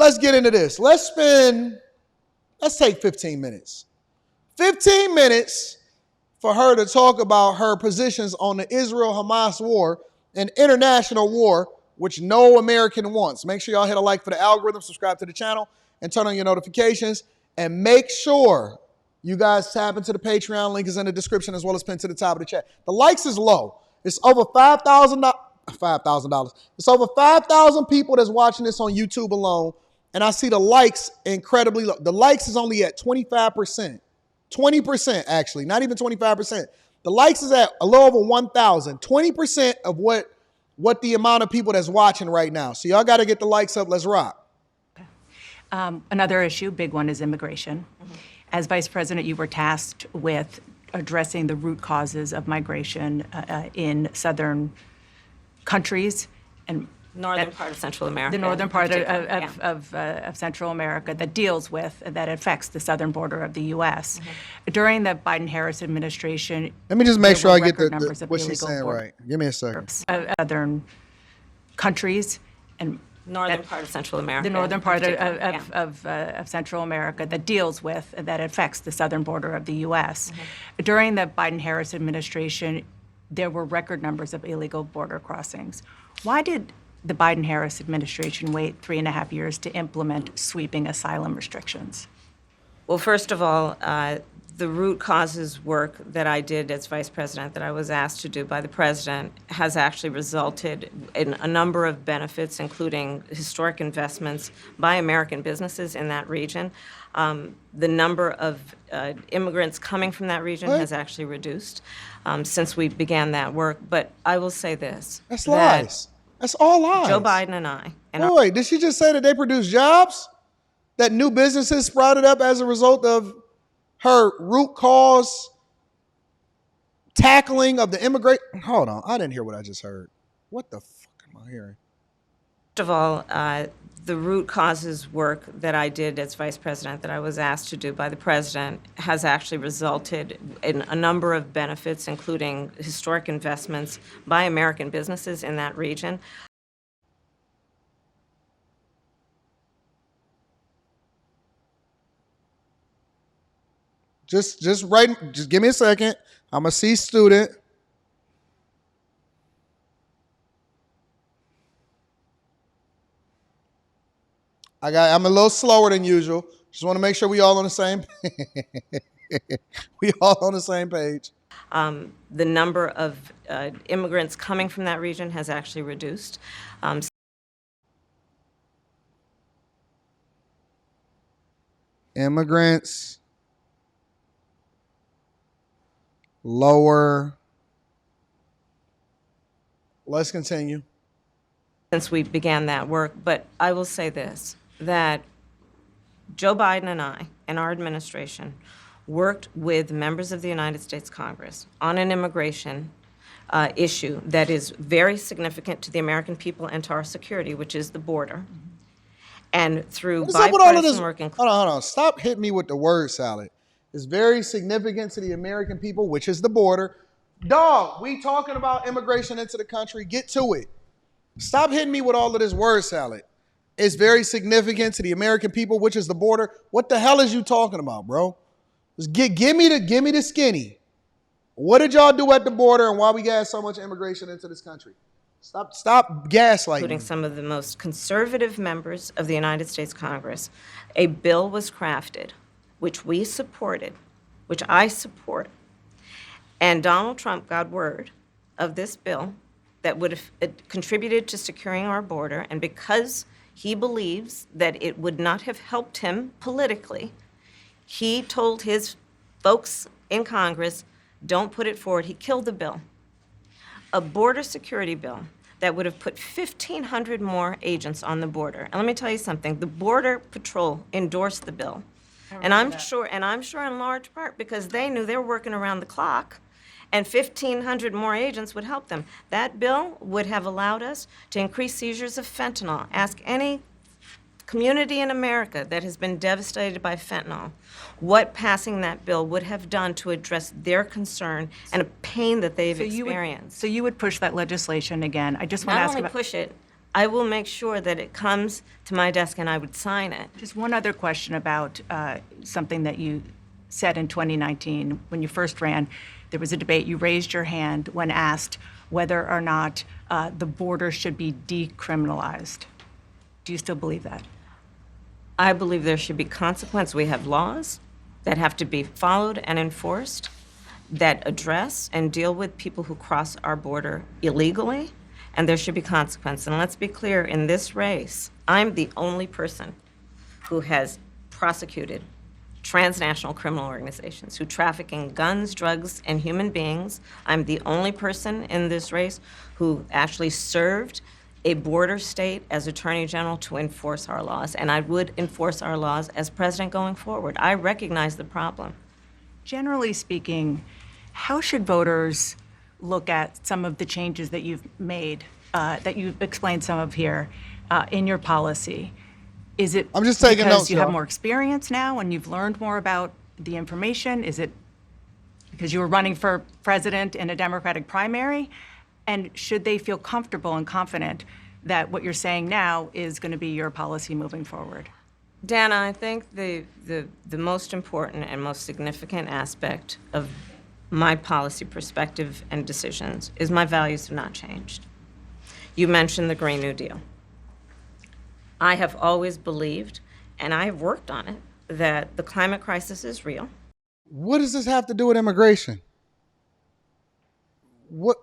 let's get into this. Let's take 15 minutes. 15 minutes for her to talk about her positions on the Israel-Hamas war, an international war, which no American wants. Make sure y'all hit a like for the algorithm, subscribe to the channel, and turn on your notifications. And make sure you guys tap into the Patreon. Link is in the description as well as pinned to the top of the chat. The likes is low. It's over $5,000. It's over 5,000 people that's watching this on YouTube alone. And I see the likes incredibly low. The likes is only at 25%. 20% actually, not even 25%. The likes is at a little over 1,000. 20% of what the amount of people that's watching right now. So y'all got to get the likes up. Let's rock. Okay. Another issue, big one, is immigration. Mm-hmm. As Vice President, you were tasked with addressing the root causes of migration in southern countries and northern part of Central America. The northern part of Central America that affects the southern border of the U.S. Mm-hmm. During the Biden-Harris administration, let me just make sure I get what she's saying right. Give me a second. Southern countries and northern part of Central America. The northern part of Central America that affects the southern border of the U.S. Mm-hmm. During the Biden-Harris administration, there were record numbers of illegal border crossings. Why did the Biden-Harris administration wait 3.5 years to implement sweeping asylum restrictions? Well, first of all, the root causes work that I did as Vice President, that I was asked to do by the President, has actually resulted in a number of benefits, including historic investments by American businesses in that region. The number of immigrants coming from that region has actually reduced since we began that work. But I will say this. That's lies. That's all lies. Joe Biden and I. Wait, did she just say that they produce jobs? That new businesses sprouted up as a result of her root cause tackling of the immigrant? Hold on, I didn't hear what I just heard. What the fuck am I hearing? First of all, the root causes work that I did as Vice President, that I was asked to do by the President, has actually resulted in a number of benefits, including historic investments by American businesses in that region. Just give me a second. I'm a C student. I'm a little slower than usual. Just want to make sure we all on the same page. The number of immigrants coming from that region has actually reduced. Immigrants lower. Let's continue. Since we began that work, but I will say this, that Joe Biden and I and our administration worked with members of the United States Congress on an immigration issue that is very significant to the American people and to our security, which is the border. And through bipartisan work. Hold on. Stop hitting me with the word salad. It's very significant to the American people, which is the border. Dog, we talking about immigration into the country. Get to it. Stop hitting me with all of this word salad. It's very significant to the American people, which is the border. What the hell is you talking about, bro? Just give me the skinny. What did y'all do at the border and why we got so much immigration into this country? Stop gaslighting. Including some of the most conservative members of the United States Congress. A bill was crafted, which we supported, which I support. And Donald Trump got word of this bill that would have contributed to securing our border, and because he believes that it would not have helped him politically, he told his folks in Congress, don't put it forward. He killed the bill. A border security bill that would have put 1,500 more agents on the border. And let me tell you something, the Border Patrol endorsed the bill. And I'm sure in large part because they knew they were working around the clock, and 1,500 more agents would help them. That bill would have allowed us to increase seizures of fentanyl. Ask any community in America that has been devastated by fentanyl what passing that bill would have done to address their concern and a pain that they've experienced. So you would push that legislation again. I just want to ask about... Not only push it, I will make sure that it comes to my desk and I would sign it. Just one other question about something that you said in 2019 when you first ran. There was a debate. You raised your hand when asked whether or not the border should be decriminalized. Do you still believe that? I believe there should be consequence. We have laws that have to be followed and enforced that address and deal with people who cross our border illegally, and there should be consequence. And let's be clear, in this race, I'm the only person who has prosecuted transnational criminal organizations who traffic in guns, drugs, and human beings. I'm the only person in this race who actually served a border state as Attorney General to enforce our laws, and I would enforce our laws as president going forward. I recognize the problem. Generally speaking, how should voters look at some of the changes that you've made, that you've explained some of here, in your policy? Is it I'm just taking because notes, you have y'all. more experience now and you've learned more about the information? Is it because you were running for president in a Democratic primary? And should they feel comfortable and confident that what you're saying now is going to be your policy moving forward? Dana, I think the most important and most significant aspect of my policy perspective and decisions is my values have not changed. You mentioned the Green New Deal. I have always believed, and I have worked on it, that the climate crisis is real. What does this have to do with immigration? What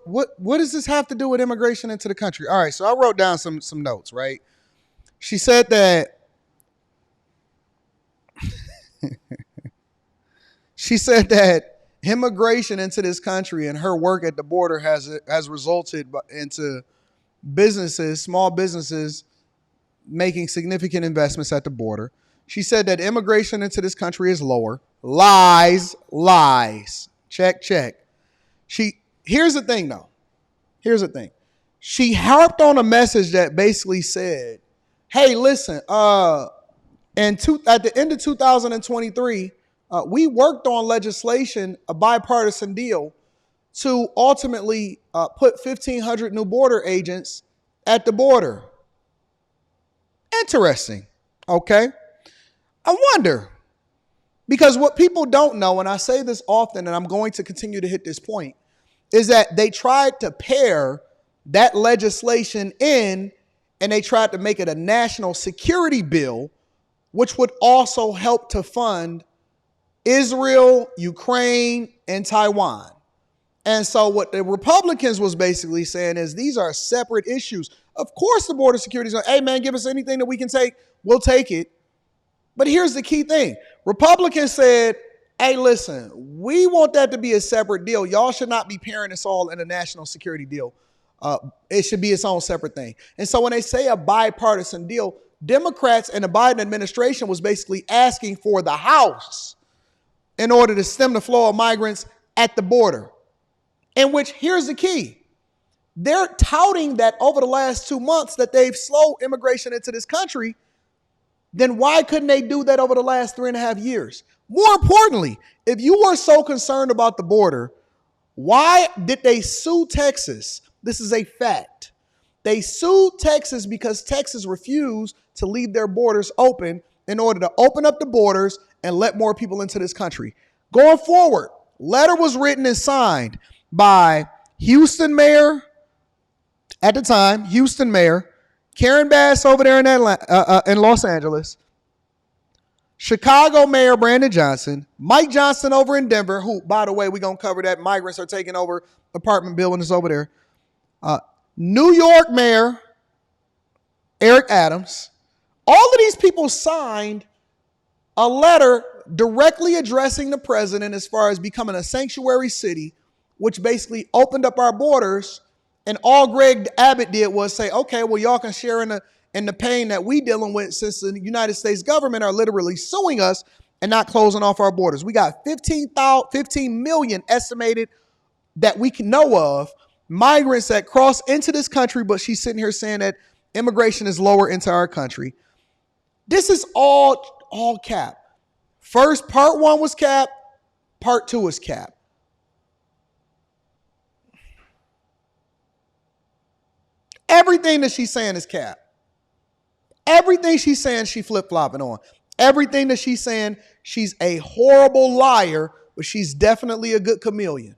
does this have to do with immigration into the country? All right, so I wrote down some notes, right? She said that immigration into this country and her work at the border has resulted into businesses, small businesses, making significant investments at the border. She said that immigration into this country is lower. Lies. Check. Here's the thing, though. Here's the thing. She harped on a message that basically said, hey, listen, at the end of 2023, we worked on legislation, a bipartisan deal, to ultimately put 1,500 new border agents at the border. Interesting. Okay. I wonder, because what people don't know, and I say this often, and I'm going to continue to hit this point, is that they tried to pair that legislation in, and they tried to make it a national security bill, which would also help to fund Israel, Ukraine, and Taiwan. And so what the Republicans was basically saying is these are separate issues. Of course, the border security is going, hey, man, give us anything that we can take. We'll take it. But here's the key thing. Republicans said, hey, listen, we want that to be a separate deal. Y'all should not be pairing this all in a national security deal. It should be its own separate thing. And so when they say a bipartisan deal, Democrats and the Biden administration was basically asking for the House in order to stem the flow of migrants at the border. In which, here's the key. They're touting that over the last 2 months that they've slowed immigration into this country. Then why couldn't they do that over the last 3.5 years? More importantly, if you were so concerned about the border, why did they sue Texas? This is a fact. They sued Texas because Texas refused to leave their borders open in order to open up the borders and let more people into this country. Going forward, letter was written and signed by Houston Mayor, at the time, Houston Mayor, Karen Bass over there in Los Angeles, Chicago Mayor Brandon Johnson, Mike Johnson over in Denver, who, by the way, we're going to cover that. Migrants are taking over apartment buildings over there. New York Mayor Eric Adams. All of these people signed a letter directly addressing the president as far as becoming a sanctuary city, which basically opened up our borders. And all Greg Abbott did was say, okay, well, y'all can share in the pain that we dealing with since the United States government are literally suing us and not closing off our borders. We got 15 million estimated that we can know of migrants that cross into this country, but she's sitting here saying that immigration is lower into our country. This is all cap. First, part one was cap. Part two is cap. Everything that she's saying is cap. Everything she's saying, she flip-flopping on. Everything that she's saying, she's a horrible liar, but she's definitely a good chameleon.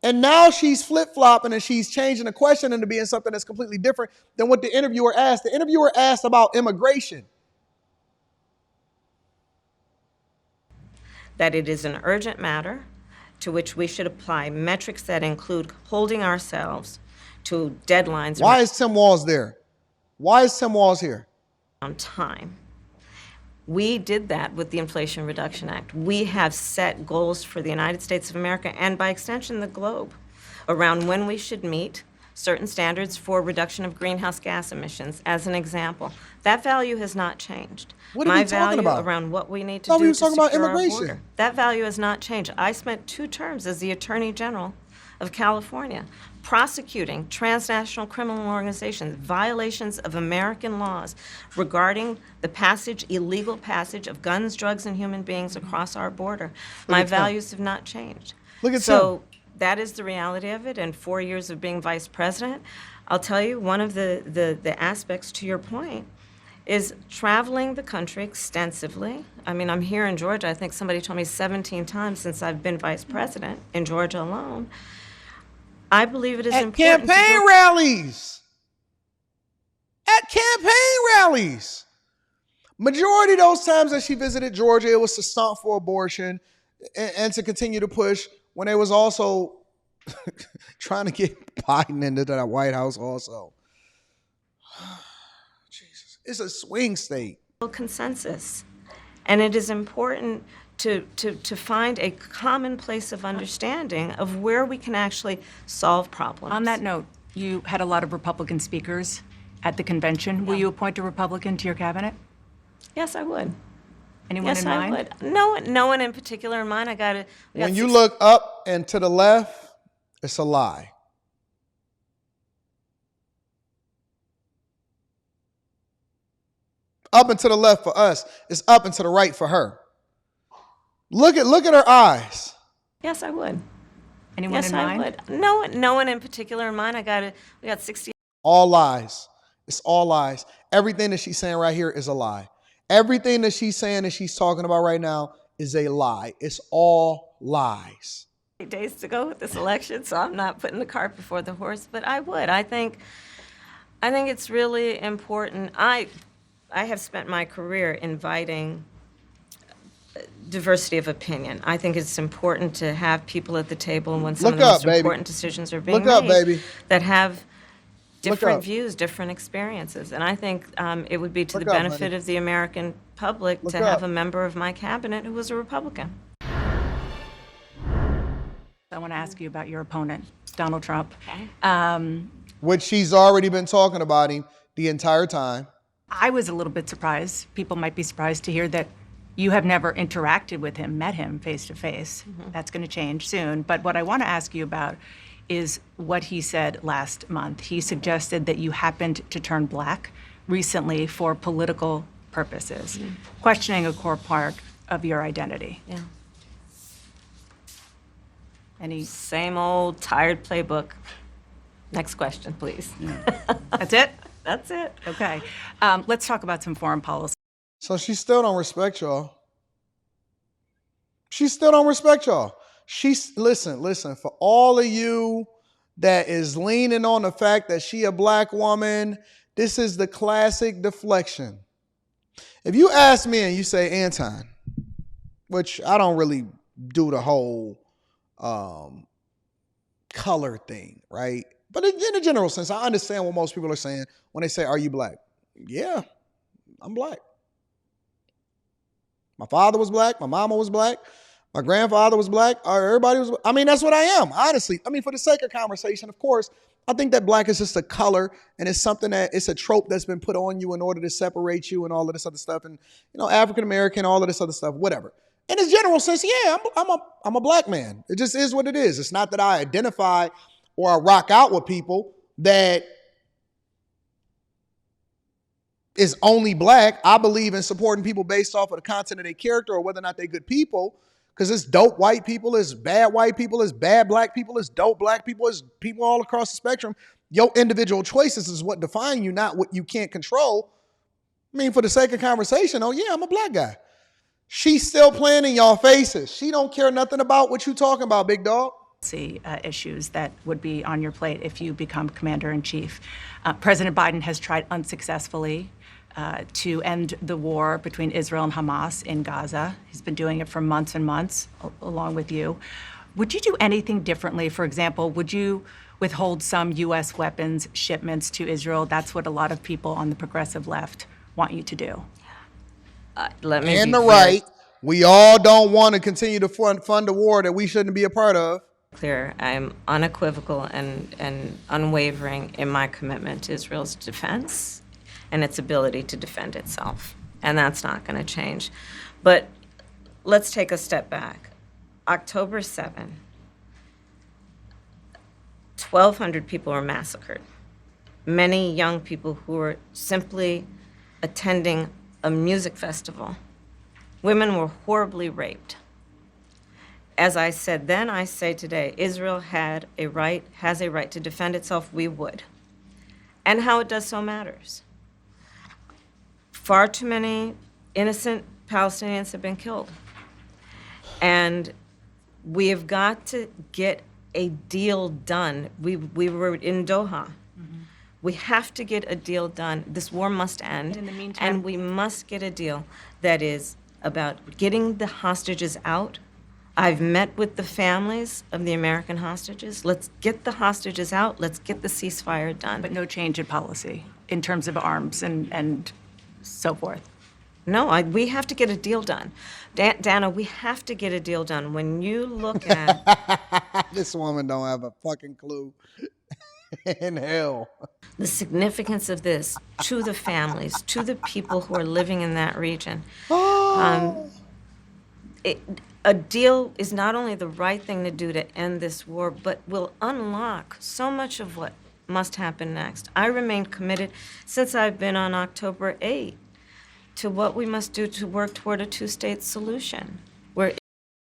And now she's flip-flopping and she's changing the question into being something that's completely different than what the interviewer asked. The interviewer asked about immigration. That it is an urgent matter to which we should apply metrics that include holding ourselves to deadlines. Why is Tim Walz there? Why is Tim Walz here? On time. We did that with the Inflation Reduction Act. We have set goals for the United States of America and by extension the globe around when we should meet certain standards for reduction of greenhouse gas emissions, as an example. That value has not changed. What are we talking about? Around what we need to do to talking about secure our immigration. border. That value has not changed. I spent 2 terms as the Attorney General of California prosecuting transnational criminal organizations, violations of American laws regarding the illegal passage of guns, drugs, and human beings across our border. My values have not changed. Look at so that is the reality of it. And 4 years of being vice president, I'll tell you, one of the aspects to your point is traveling the country extensively. I mean, I'm here in Georgia. I think somebody told me 17 times since I've been vice president in Georgia alone. I believe it is important. Campaign rallies. At campaign rallies. Majority of those times that she visited Georgia, it was to stomp for abortion and to continue to push when they was also trying to get Biden into the White House also. Jesus. It's a swing state. Consensus. And it is important to find a common place of understanding of where we can actually solve problems. On that note, you had a lot of Republican speakers at the convention. Will you appoint a Republican to your cabinet? Yes, I would. Anyone in mind? Yes, I would. No one in particular in mind. When you look up and to the left, it's a lie. Up and to the left for us, it's up and to the right for her. Look at her eyes. Yes, I would. Anyone in mind? Yes, I would. No one in particular in mind. We got 60. All lies. It's all lies. Everything that she's saying right here is a lie. Everything that she's saying that she's talking about right now is a lie. It's all lies. Days to go with this election, so I'm not putting the cart before the horse, but I would. I think it's really important. I have spent my career inviting diversity of opinion. I think it's important to have people at the table when some of the most important decisions are being made that have different views, different experiences. And I think it would be to the benefit of the American public to have a member of my cabinet who was a Republican. I want to ask you about your opponent, Donald Trump. Okay. Which she's already been talking about him the entire time. I was a little bit surprised. People might be surprised to hear that you have never interacted with him, met him face to face. That's going to change soon. But what I want to ask you about is what he said last month. He suggested that you happened to turn black recently for political purposes, questioning a core part of your identity. Yeah. Any same old tired playbook. Next question, please. That's it? That's it. Okay. Let's talk about some foreign policy. So she still don't respect y'all. She still don't respect y'all. Listen, for all of you that is leaning on the fact that she a black woman, this is the classic deflection. If you ask me and you say, Anton, which I don't really do the whole color thing, right? But in a general sense, I understand what most people are saying when they say, are you black? Yeah, I'm black. My father was black. My mama was black. My grandfather was black. Everybody was. I mean, that's what I am, honestly. I mean, for the sake of conversation, of course, I think that black is just a color, and it's something it's a trope that's been put on you in order to separate you and all of this other stuff, and African American, all of this other stuff, whatever. In its general sense, yeah, I'm a black man. It just is what it is. It's not that I identify or I rock out with people that is only black. I believe in supporting people based off of the content of their character or whether or not they're good people. Because it's dope white people, it's bad white people, it's bad black people, it's dope black people, it's people all across the spectrum. Your individual choices is what define you, not what you can't control. I mean, for the sake of conversation, oh yeah, I'm a black guy. She's still playing in y'all faces. She don't care nothing about what you talking about, big dog. Issues that would be on your plate if you become commander-in-chief. President Biden has tried unsuccessfully to end the war between Israel and Hamas in Gaza. He's been doing it for months and months, along with you. Would you do anything differently? For example, would you withhold some U.S. weapons shipments to Israel? That's what a lot of people on the progressive left want you to do. Let me And be the very right, we all don't want to continue to fund a war that we shouldn't be a part of. clear. I'm unequivocal and unwavering in my commitment to Israel's defense and its ability to defend itself. And that's not going to change. But let's take a step back. October 7, 1,200 people were massacred. Many young people who were simply attending a music festival. Women were horribly raped. As I said then, I say today, Israel has a right to defend itself. We would. And how it does so matters. Far too many innocent Palestinians have been killed. And we have got to get a deal done. We were in Doha. Mm-hmm. We have to get a deal done. This war must end. In the meantime, and we must get a deal that is about getting the hostages out. I've met with the families of the American hostages. Let's get the hostages out. Let's get the ceasefire done. but no change in policy in terms of arms and so forth. No, we have to get a deal done. Dana, we have to get a deal done. When you look at This woman don't have a fucking clue in hell. the significance of this to the families, to the people who are living in that region, a deal is not only the right thing to do to end this war, but will unlock so much of what must happen next. I remain committed since I've been on October 8 to what we must do to work toward a two-state solution.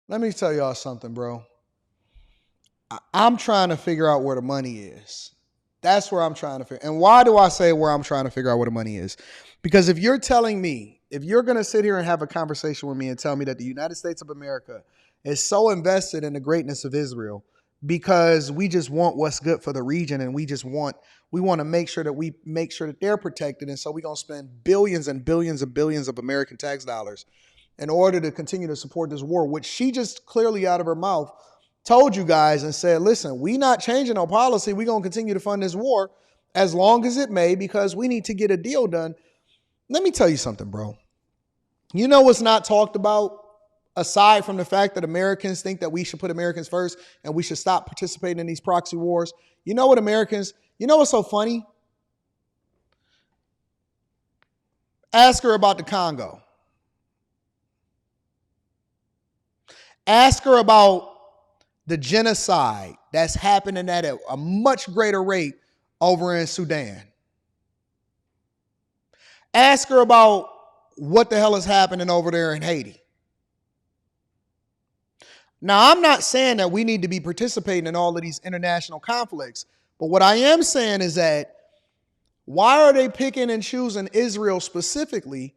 Let me tell y'all something, bro. I'm trying to figure out where the money is. That's where I'm trying to figure. And why do I say where I'm trying to figure out where the money is? Because if you're telling me, if you're going to sit here and have a conversation with me and tell me that the United States of America is so invested in the greatness of Israel because we just want what's good for the region and we want to make sure that they're protected. And so we're going to spend billions and billions and billions of American tax dollars in order to continue to support this war, which she just clearly out of her mouth told you guys and said, listen, we not changing our policy. We're going to continue to fund this war as long as it may because we need to get a deal done. Let me tell you something, bro. You know what's not talked about aside from the fact that Americans think that we should put Americans first and we should stop participating in these proxy wars? You know what's so funny? Ask her about the Congo. Ask her about the genocide that's happening at a much greater rate over in Sudan. Ask her about what the hell is happening over there in Haiti. Now, I'm not saying that we need to be participating in all of these international conflicts, but what I am saying is that why are they picking and choosing Israel specifically,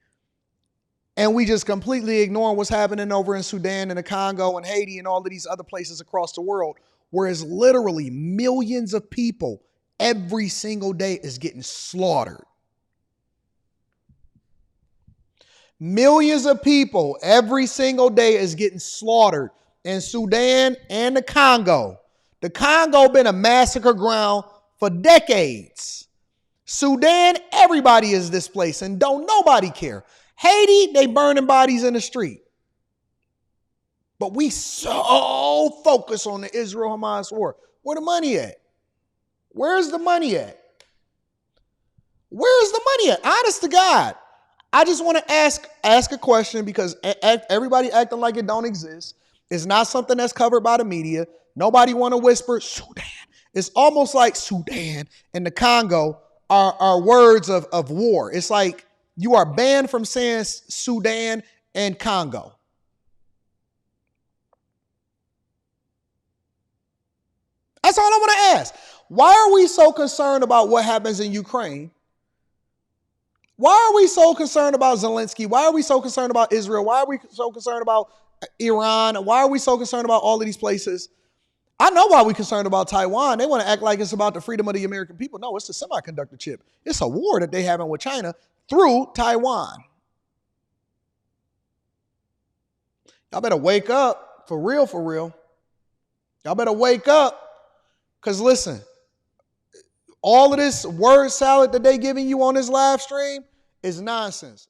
and we just completely ignoring what's happening over in Sudan and the Congo and Haiti and all of these other places across the world, whereas literally millions of people every single day is getting slaughtered. Millions of people every single day is getting slaughtered in Sudan and the Congo. The Congo been a massacre ground for decades. Sudan, everybody is displaced and don't nobody care. Haiti, they burning bodies in the street. But we so focused on the Israel-Hamas war. Where the money at? Where's the money at? Where's the money at? Honest to God. I just want to ask a question because everybody acting like it don't exist. It's not something that's covered by the media. Nobody want to whisper Sudan. It's almost like Sudan and the Congo are words of war. It's like you are banned from saying Sudan and Congo. That's all I want to ask. Why are we so concerned about what happens in Ukraine? Why are we so concerned about Zelensky? Why are we so concerned about Israel? Why are we so concerned about Iran? Why are we so concerned about all of these places? I know why we're concerned about Taiwan. They want to act like it's about the freedom of the American people. No, it's the semiconductor chip. It's a war that they having with China through Taiwan. Y'all better wake up, for real, for real. Y'all better wake up, because listen, all of this word salad that they giving you on this live stream is nonsense.